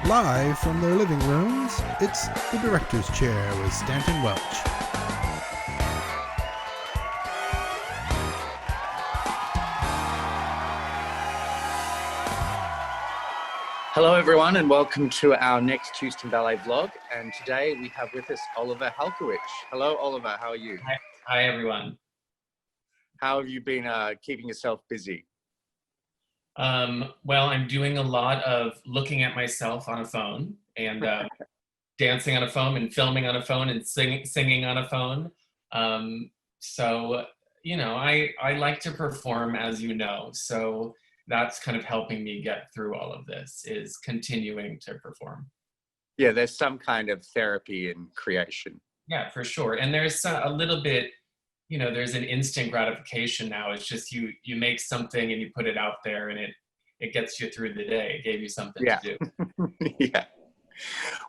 Live from their living rooms, it's The Director's Chair with Stanton Welch. Hello everyone and welcome to our next Houston Ballet vlog, and today we have with us Oliver Halkowich. Hello Oliver, how are you? Hi everyone. How have you been keeping yourself busy? Well, I'm doing a lot of looking at myself on a phone and dancing on a phone and filming on a phone and singing on a phone. So, you know, I like to perform, as you know, so that's kind of helping me get through all of this, is continuing to perform. Yeah, there's some kind of therapy in creation. Yeah, for sure. And there's a little bit, you know, there's an instant gratification now. It's just you make something and you put it out there and it gets you through the day. It gave you something to do. Yeah.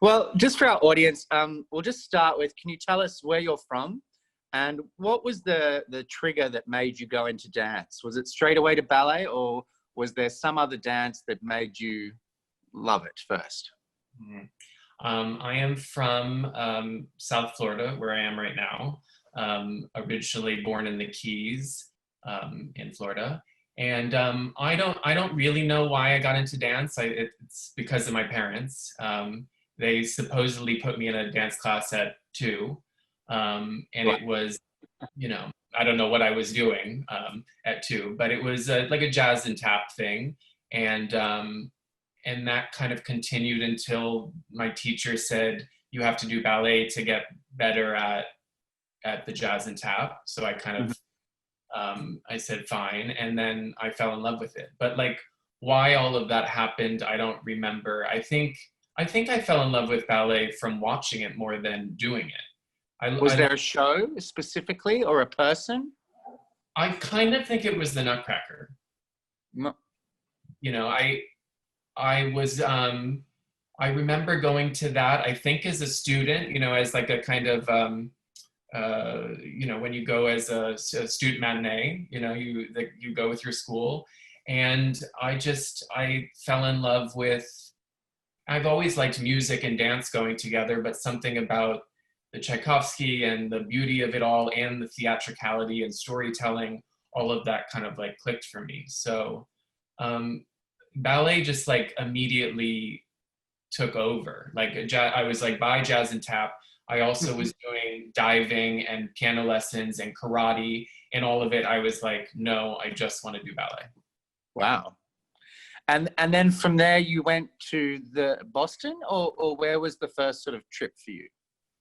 Well, just for our audience, we'll just start with, can you tell us where you're from and what was the trigger that made you go into dance? Was it straight away to ballet, or was there some other dance that made you love it first? I am from South Florida, where I am right now. Originally born in the Keys, in Florida, and I don't really know why I got into dance. It's because of my parents. They supposedly put me in a dance class at 2, and it was, you know, I don't know what I was doing at 2, but it was like a jazz and tap thing, and that kind of continued until my teacher said you have to do ballet to get better at the jazz and tap. So I kind of, I said fine, and then I fell in love with it. But like why all of that happened, I don't remember. I think I fell in love with ballet from watching it more than doing it. Was there a show specifically or a person? I kind of think it was the Nutcracker. No. You know, I was, I remember going to that, I think as a student, you know, as like a kind of, you know, when you go as a student matinee, you know, you go with your school. And I fell in love with, I've always liked music and dance going together, but something about the Tchaikovsky and the beauty of it all and the theatricality and storytelling, all of that kind of like clicked for me. So ballet just like immediately took over. Like I was like by jazz and tap. I also was doing diving and piano lessons and karate, and all of it. I was like, no, I just want to do ballet. Wow. And then from there you went to the Boston, or where was the first sort of trip for you?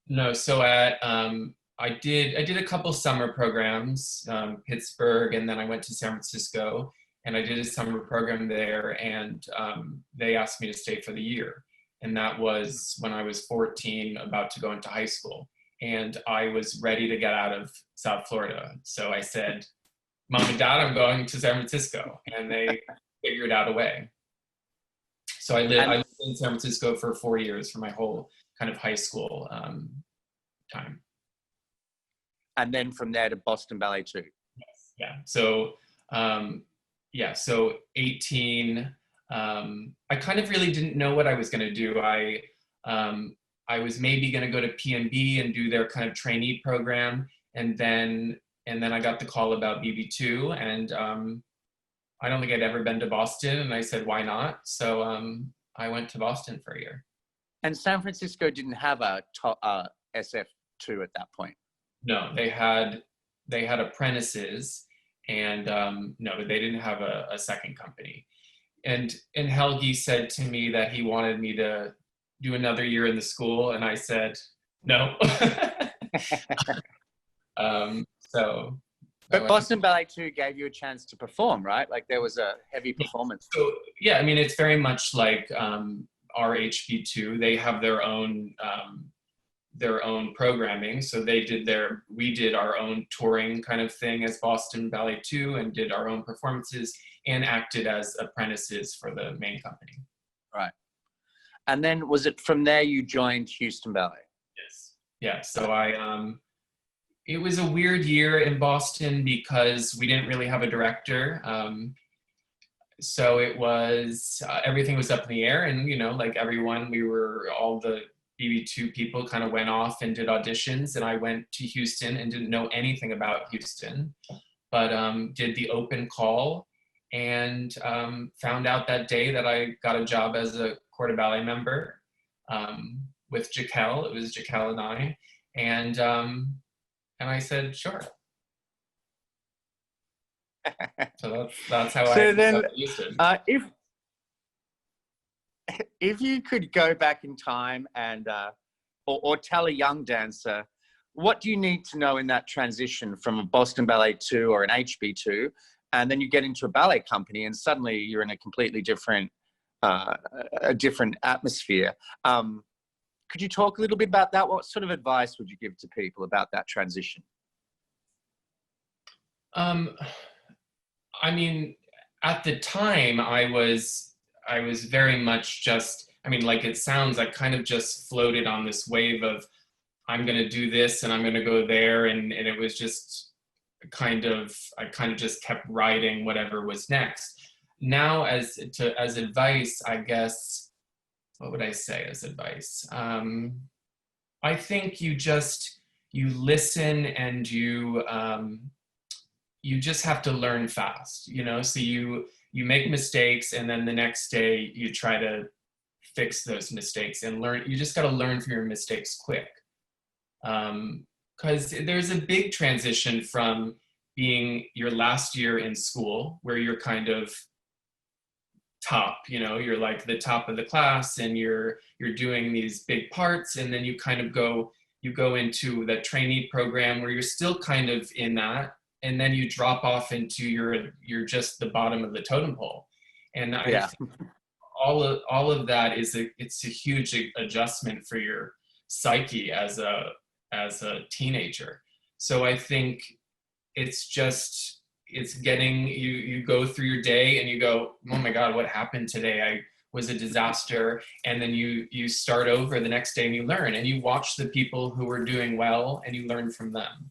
No, so at I did a couple summer programs, Pittsburgh, and then I went to San Francisco, and I did a summer program there, and they asked me to stay for the year. And that was when I was 14, about to go into high school. And I was ready to get out of South Florida. So I said, Mom and Dad, I'm going to San Francisco. And they figured out a way. So I lived in San Francisco for 4 years for my whole kind of high school time. And then from there to Boston Ballet too. Yes. Yeah. So, so 18, I kind of really didn't know what I was going to do. I was maybe going to go to PMB and do their kind of trainee program. And then I got the call about BB2, and I don't think I'd ever been to Boston. And I said, why not? So I went to Boston for a year. And San Francisco didn't have a SF2 at that point. No, they had apprentices, and no, they didn't have a second company. And Helgi said to me that he wanted me to do another year in the school, and I said no. But Boston Ballet 2 gave you a chance to perform, right? Like there was a heavy performance. So yeah, I mean, it's very much like RHB2. They have their own programming. So we did our own touring kind of thing as Boston Ballet 2, and did our own performances and acted as apprentices for the main company. Right. And then was it from there you joined Houston Ballet? Yes. Yeah. So it was a weird year in Boston because we didn't really have a director. So it was, everything was up in the air, and, like everyone, all the BB2 people kind of went off and did auditions, and I went to Houston and didn't know anything about Houston, but did the open call, and found out that day that I got a job as a corps de ballet member with Jaquel. It was Jaquel and I, and I said, sure. So that's how So I then, got Houston. If you could go back in time and or tell a young dancer, what do you need to know in that transition from a Boston Ballet 2 or an HB2, and then you get into a ballet company and suddenly you're in a completely different atmosphere. Could you talk a little bit about that? What sort of advice would you give to people about that transition? I mean, at the time, I was very much just, like it sounds, I kind of just floated on this wave of, I'm going to do this and I'm going to go there. And it was just I kind of just kept writing whatever was next. Now, as advice, I guess, what would I say as advice? I think you listen, and you just have to learn fast, so you make mistakes, and then the next day you try to fix those mistakes and learn. You just got to learn from your mistakes quick, because there's a big transition from being your last year in school, where you're kind of top, you're like the top of the class, and you're doing these big parts, and then you kind of go into the trainee program where you're still kind of in that, and then you drop off into you're just the bottom of the totem pole. And I think all of that it's a huge adjustment for your psyche as a teenager. So I think it's getting, you go through your day and you go, oh my God, what happened today? I was a disaster. And then you start over the next day and you learn, and you watch the people who are doing well and you learn from them.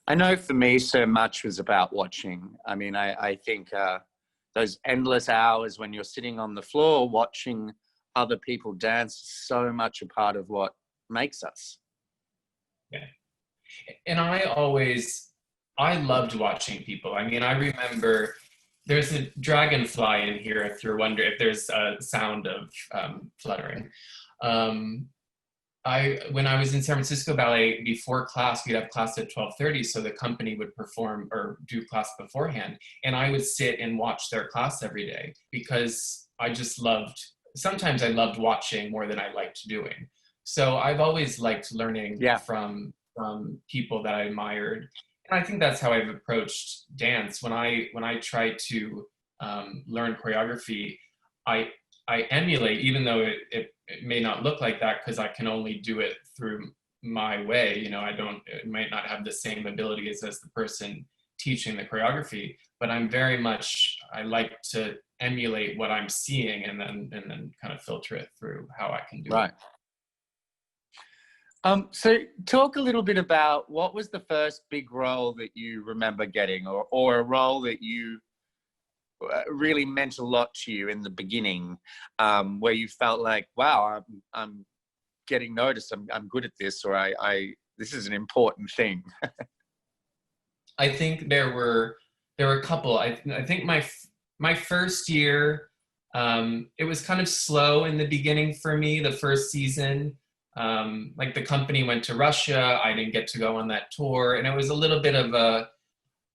I know for me, so much was about watching. I mean, I think those endless hours when you're sitting on the floor watching other people dance is so much a part of what makes us. Yeah. And I loved watching people. I mean, I remember there's a dragonfly in here, if you're wondering if there's a sound of fluttering. When I was in San Francisco Ballet, before class, we'd have class at 12:30, so the company would perform or do class beforehand. And I would sit and watch their class every day, because sometimes I loved watching more than I liked doing. So I've always liked learning from people that I admired. And I think that's how I've approached dance. When I try to learn choreography, I emulate, even though it may not look like that, because I can only do it through my way. It might not have the same abilities as the person teaching the choreography, but I like to emulate what I'm seeing, and then kind of filter it through how I can do it. So talk a little bit about what was the first big role that you remember getting, or a role that you really meant a lot to you in the beginning, where you felt like, wow, I'm getting noticed, I'm good at this, or this is an important thing. I think there were a couple. I think my first year, it was kind of slow in the beginning for me, the first season. Like the company went to Russia, I didn't get to go on that tour, and it was a little bit of a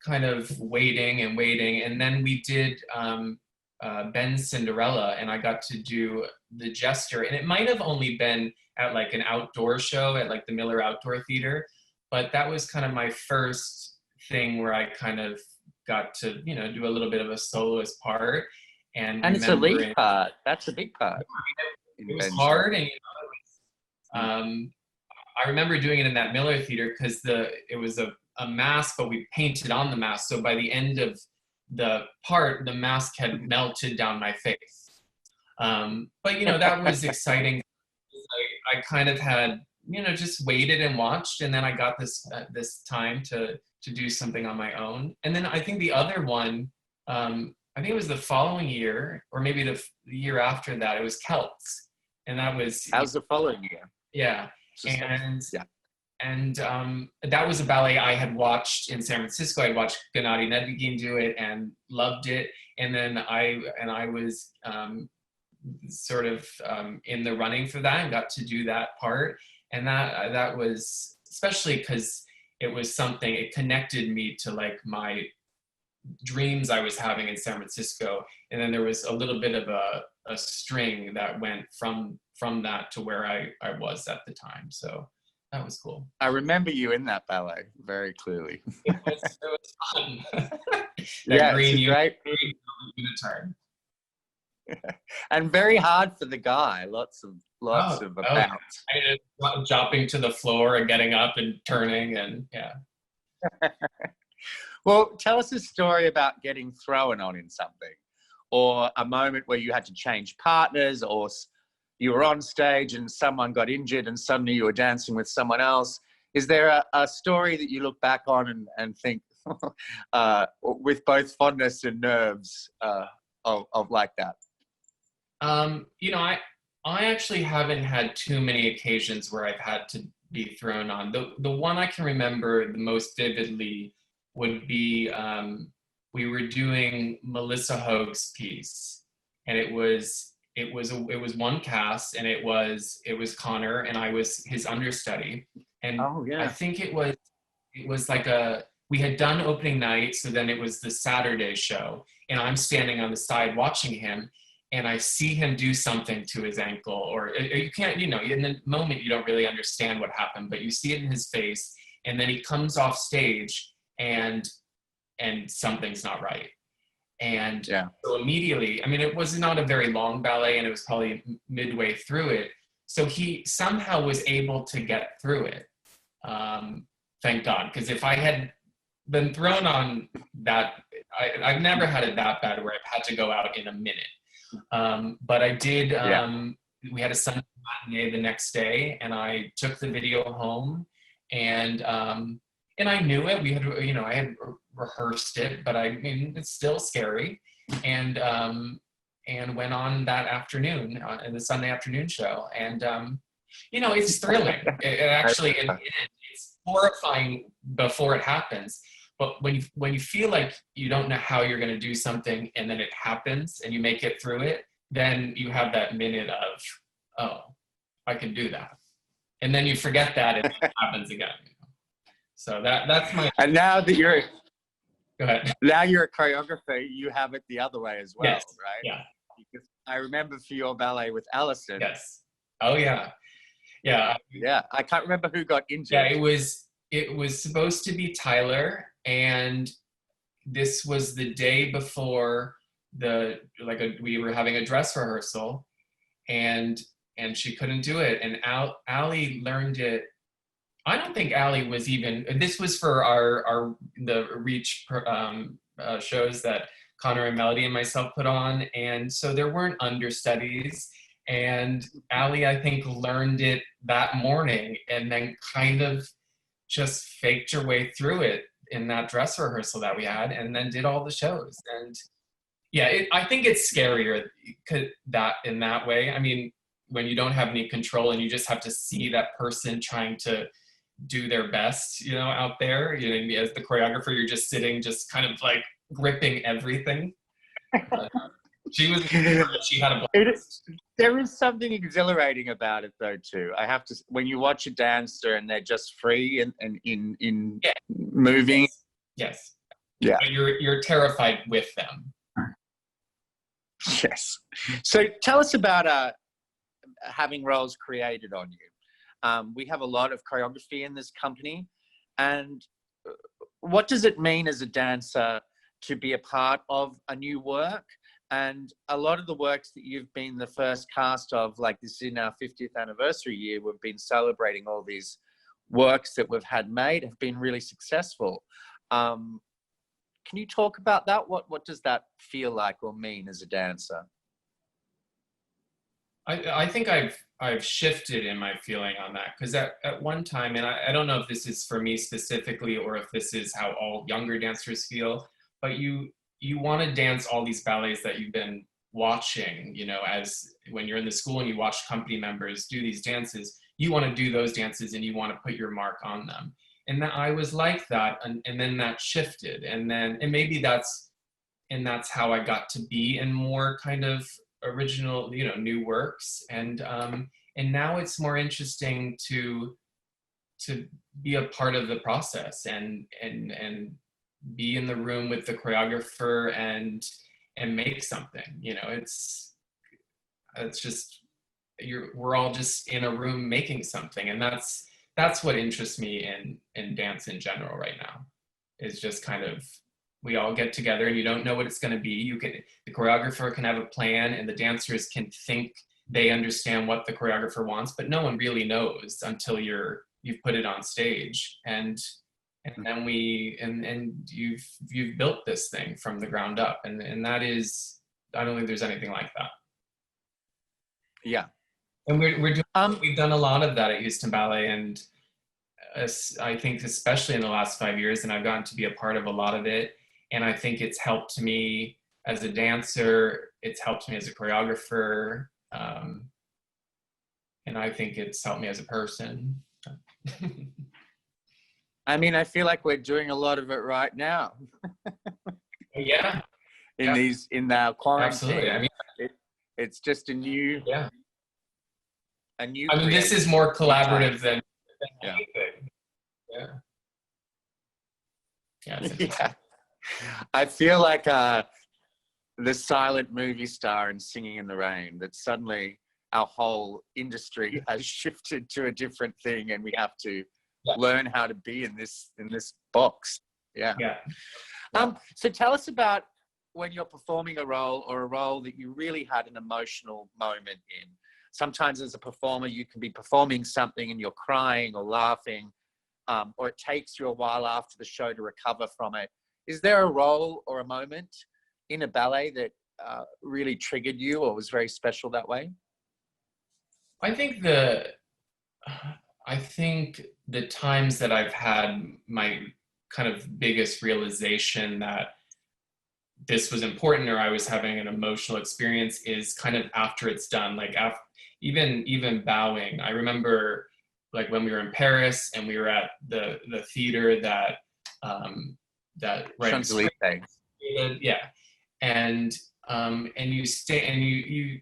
kind of waiting, and then we did Ben's Cinderella, and I got to do the Jester, and it might have only been at like an outdoor show at like the Miller Outdoor Theater, but that was kind of my first thing where I kind of got to do a little bit of a soloist part, and it's a lead part. That's a big part. It was hard, and I remember doing it in that Miller Theater because it was a mask, but we painted on the mask. So by the end of the part, the mask had melted down my face. But that was exciting. I kind of had just waited and watched, and then I got this time to do something on my own. And then I think the other one I think it was the following year, or maybe the year after that, it was Celts. And that was, That was the following year. yeah. Just- And yeah. and that was a ballet I had watched in San Francisco. I watched Gennady Nedvigin do it and loved it. And then I was sort of in the running for that and got to do that part. And that was, especially because it was something, it connected me to like my dreams I was having in San Francisco. And then there was a little bit of a string that went from that to where I was at the time. So that was cool. I remember you in that ballet very clearly. It was fun. Yeah, green it's great. unitard. And very hard for the guy. Lots of bounce. I mean, dropping to the floor and getting up and turning, and yeah. Well, tell us a story about getting thrown on in something, or a moment where you had to change partners, or you were on stage and someone got injured and suddenly you were dancing with someone else. Is there a story that you look back on and think with both fondness and nerves of like that? You know, I actually haven't had too many occasions where I've had to be thrown on. The one I can remember the most vividly would be we were doing Melissa Hoag's piece, and it was one cast, and it was Connor, and I was his understudy. And I think it was like we had done opening night, so then it was the Saturday show, and I'm standing on the side watching him, and I see him do something to his ankle, or you can't, you know, in the moment you don't really understand what happened, but you see it in his face, and then he comes off stage and something's not right. And so immediately, I mean, it was not a very long ballet, and it was probably midway through it. So he somehow was able to get through it. Thank God, because if I had been thrown on that, I've never had it that bad where I've had to go out in a minute. But I did, we had a Sunday matinee the next day, and I took the video home, and I knew it. We had, you know, I had rehearsed it, but I mean, it's still scary. And went on that afternoon in the Sunday afternoon show. And, you know, it's thrilling. It's horrifying before it happens. But when you feel like you don't know how you're going to do something, and then it happens and you make it through it, then you have that minute of, oh, I can do that. And then you forget that and it happens again. So that's my. And now that you're, go ahead. Now you're a choreographer, you have it the other way as well, yes. right? Yeah. Because I remember for your ballet with Allison. Yes. Oh yeah. Yeah. Yeah. I can't remember who got injured. Yeah, it was supposed to be Tyler, and this was the day before we were having a dress rehearsal, and she couldn't do it, and Allie learned it. I don't think Allie was even, this was for the Reach shows that Connor and Melody and myself put on. And so there weren't understudies. And Allie, I think, learned it that morning and then kind of just faked her way through it in that dress rehearsal that we had, and then did all the shows. And yeah, I think it's scarier that in that way. I mean, when you don't have any control and you just have to see that person trying to do their best, you know, out there, you know, as the choreographer, you're just sitting, just kind of like gripping everything. She had a blast. There is something exhilarating about it though too. I have to, when you watch a dancer and they're just free and in moving. Yes. Yeah. But you're terrified with them. Yes. So tell us about having roles created on you. We have a lot of choreography in this company, and what does it mean as a dancer to be a part of a new work? And a lot of the works that you've been the first cast of, like this in our 50th anniversary year, we've been celebrating all these works that we've had made have been really successful. Can you talk about that? What does that feel like or mean as a dancer? I think I've shifted in my feeling on that, because at one time, and I don't know if this is for me specifically or if this is how all younger dancers feel, but you you want to dance all these ballets that you've been watching, you know, as when you're in the school and you watch company members do these dances, you want to do those dances and you want to put your mark on them. And that I was like that, and then that shifted, and maybe that's how I got to be in more kind of original, you know, new works, and now it's more interesting to be a part of the process and be in the room with the choreographer and make something, you know. It's just we're all just in a room making something, and that's what interests me in dance in general right now. Is just kind of, we all get together and you don't know what it's going to be. The choreographer can have a plan and the dancers can think they understand what the choreographer wants, but no one really knows until you've put it on stage, and then you've built this thing from the ground up, and that is, I don't think there's anything like that. Yeah. And we've done a lot of that at Houston Ballet, and I think especially in the last 5 years, and I've gotten to be a part of a lot of it, and I think it's helped me as a dancer, it's helped me as a choreographer, and I think it's helped me as a person. I mean, I feel like we're doing a lot of it right now. Yeah. In our quarantine. Absolutely. I mean, it's just a new. Yeah. I mean, this is more collaborative than anything. Yeah. Yeah. Yeah. I feel like the silent movie star in Singing in the Rain, that suddenly our whole industry has shifted to a different thing, and we have to learn how to be in this box. Yeah. So tell us about when you're performing a role, or a role that you really had an emotional moment in. Sometimes as a performer, you can be performing something and you're crying or laughing, or it takes you a while after the show to recover from it. Is there a role or a moment in a ballet that really triggered you or was very special that way? I think the times that I've had my kind of biggest realization that this was important, or I was having an emotional experience, is kind of after it's done. Like even bowing. I remember like when we were in Paris and we were at the theater that Champs-Élysées. Yeah, and you stay and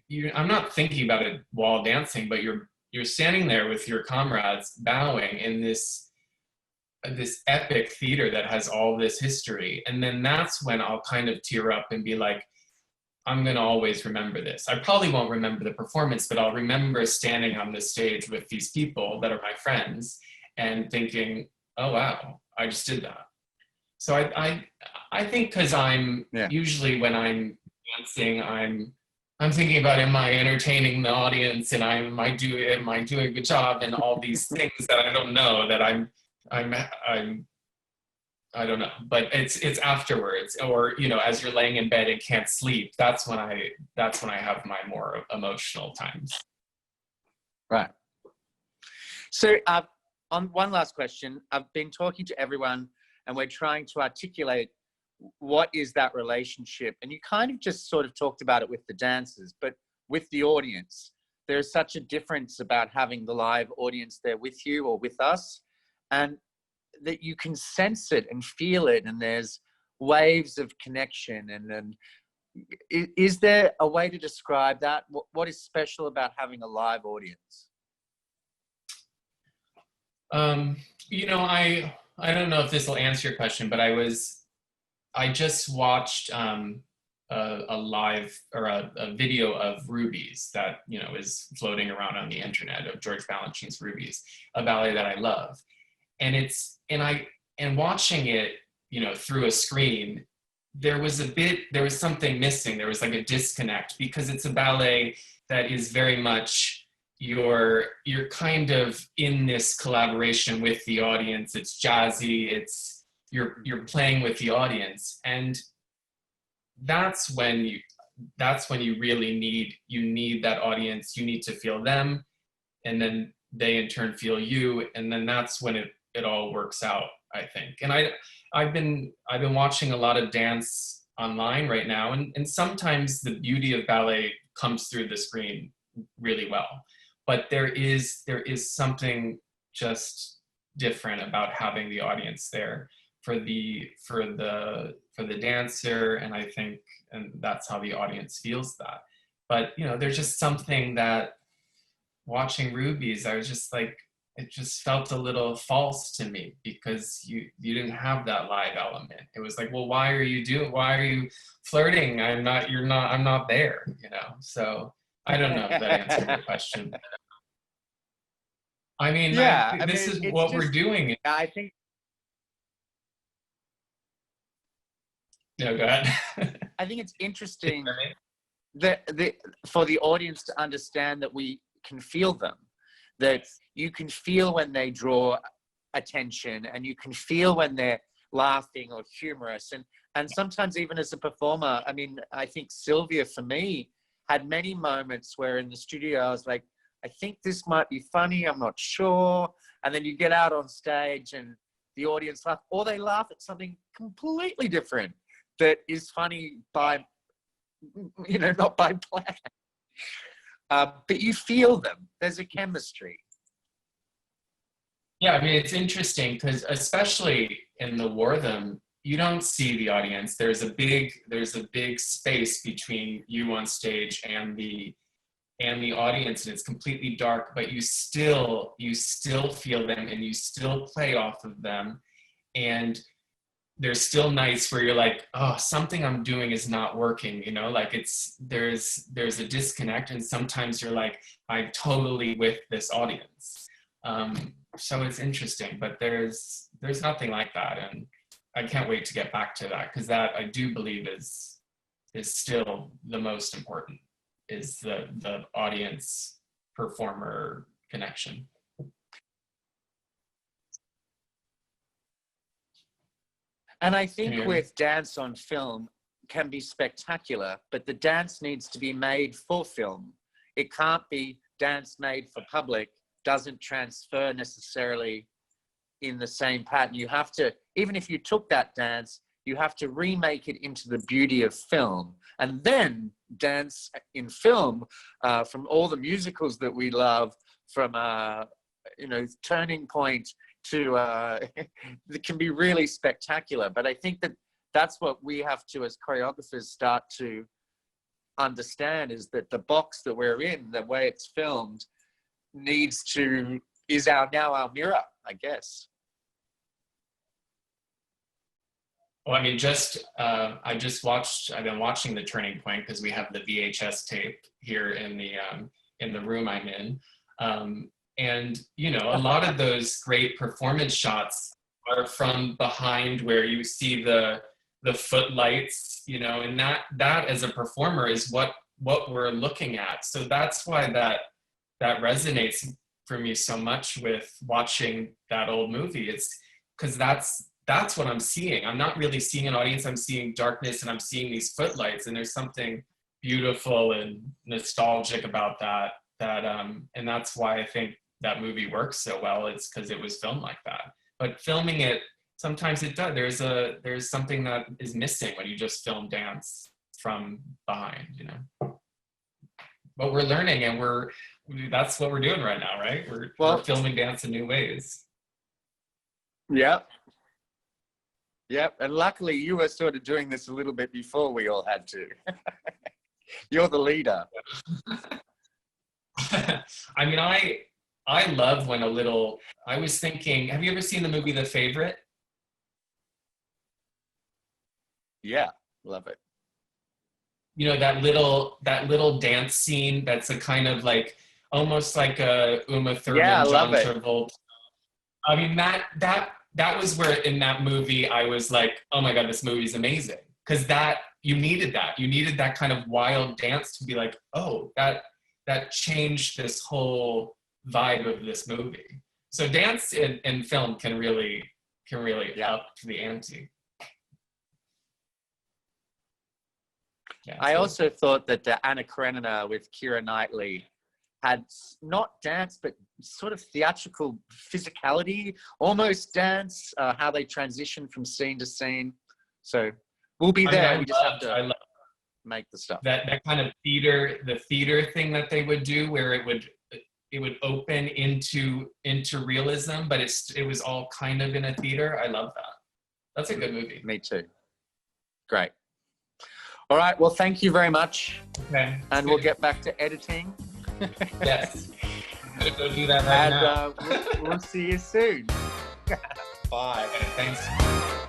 you I'm not thinking about it while dancing, but you're standing there with your comrades bowing in this epic theater that has all this history, and then that's when I'll kind of tear up and be like, I'm gonna always remember this. I probably won't remember the performance, but I'll remember standing on this stage with these people that are my friends and thinking, oh wow, I just did that. So I think because I'm usually when I'm dancing, I'm thinking about, am I entertaining the audience, and am I doing a good job, and all these things that I don't know that I don't know, but it's afterwards, or you know, as you're laying in bed and can't sleep, that's when I have my more emotional times. Right. So on one last question, I've been talking to everyone and we're trying to articulate what is that relationship, and you kind of just sort of talked about it with the dancers, but with the audience, there's such a difference about having the live audience there with you or with us, and that you can sense it and feel it, and there's waves of connection. And is there a way to describe that? What is special about having a live audience? You know, I don't know if this will answer your question, but I just watched a live or a video of Rubies that, you know, is floating around on the internet, of George Balanchine's Rubies, a ballet that I love. And watching it, you know, through a screen, there was something missing. There was like a disconnect, because it's a ballet that is very much you're kind of in this collaboration with the audience. It's jazzy. You're playing with the audience, and that's when you really need that audience. You need to feel them, and then they in turn feel you, and then that's when it all works out, I think. And I've been watching a lot of dance online right now. And sometimes the beauty of ballet comes through the screen really well. But there is something just different about having the audience there for the dancer, and I think, and that's how the audience feels that. But you know, there's just something that watching Rubies, I was just like, it just felt a little false to me because you didn't have that live element. It was like, well, why are you flirting? I'm not there, you know? So I don't know if that answered your question. I mean, this is what we're doing. I think. No, go ahead. I think it's interesting that for the audience to understand that we can feel them, that you can feel when they draw attention, and you can feel when they're laughing or humorous, and sometimes even as a performer. I mean, I think Sylvia, for me, had many moments where in the studio I was like, I think this might be funny, I'm not sure. And then you get out on stage and the audience laugh, or they laugh at something completely different that is funny by, you know, not by plan. But you feel them. There's a chemistry. Yeah, I mean, it's interesting because especially in the War Them, you don't see the audience. There's a big space between you on stage and the audience, and it's completely dark, but you still feel them and you still play off of them. And there's still nights where you're like, oh, something I'm doing is not working, you know, like there's a disconnect, and sometimes you're like, I'm totally with this audience. So it's interesting, but there's nothing like that, and I can't wait to get back to that, because that I do believe is still the most important, is the audience performer connection. And I think with dance on film can be spectacular, but the dance needs to be made for film. It can't be dance made for public, doesn't transfer necessarily in the same pattern. You have to, even if you took that dance, you have to remake it into the beauty of film. And then dance in film, from all the musicals that we love, from, you know, Turning Point to, it can be really spectacular. But I think that that's what we have to, as choreographers, start to understand, is that the box that we're in, the way it's filmed, is now our mirror, I guess. Well, I mean, I've been watching the Turning Point because we have the VHS tape here in the room I'm in. And, you know, a lot of those great performance shots are from behind, where you see the footlights, you know, and that as a performer is what we're looking at. So that's why that resonates for me so much with watching that old movie. It's because that's what I'm seeing. I'm not really seeing an audience. I'm seeing darkness, and I'm seeing these footlights, and there's something beautiful and nostalgic about that, and that's why I think that movie works so well. It's because it was filmed like that. But filming it, sometimes it does. There's something that is missing when you just film dance from behind, you know. But we're learning, and that's what we're doing right now, right? We're filming dance in new ways. Yep. Yep. And luckily you were sort of doing this a little bit before we all had to. You're the leader. I mean, I love when I was thinking, have you ever seen the movie The Favorite? Yeah, love it. You know, that little dance scene that's a kind of like, almost like a Uma Thurman, yeah, John Travolta. I mean, that was where in that movie I was like, oh my God, this movie is amazing. Because you needed that kind of wild dance to be like, oh, that changed this whole vibe of this movie. So dance in film can really up the ante. Yeah, I also thought that Anna Karenina with Keira Knightley had not dance, but sort of theatrical physicality, almost dance, how they transition from scene to scene. So We'll be I mean, there. We just have I to love make the stuff. that kind of the theater thing that they would do, where it would open into realism, but it was all kind of in a theater. I love that. That's a good movie. Me too. Great. All right. Well, thank you very much. Okay. And we'll get back to editing. Yes. I'm gonna go do that right now. And we'll see you soon. Bye. Okay, thanks.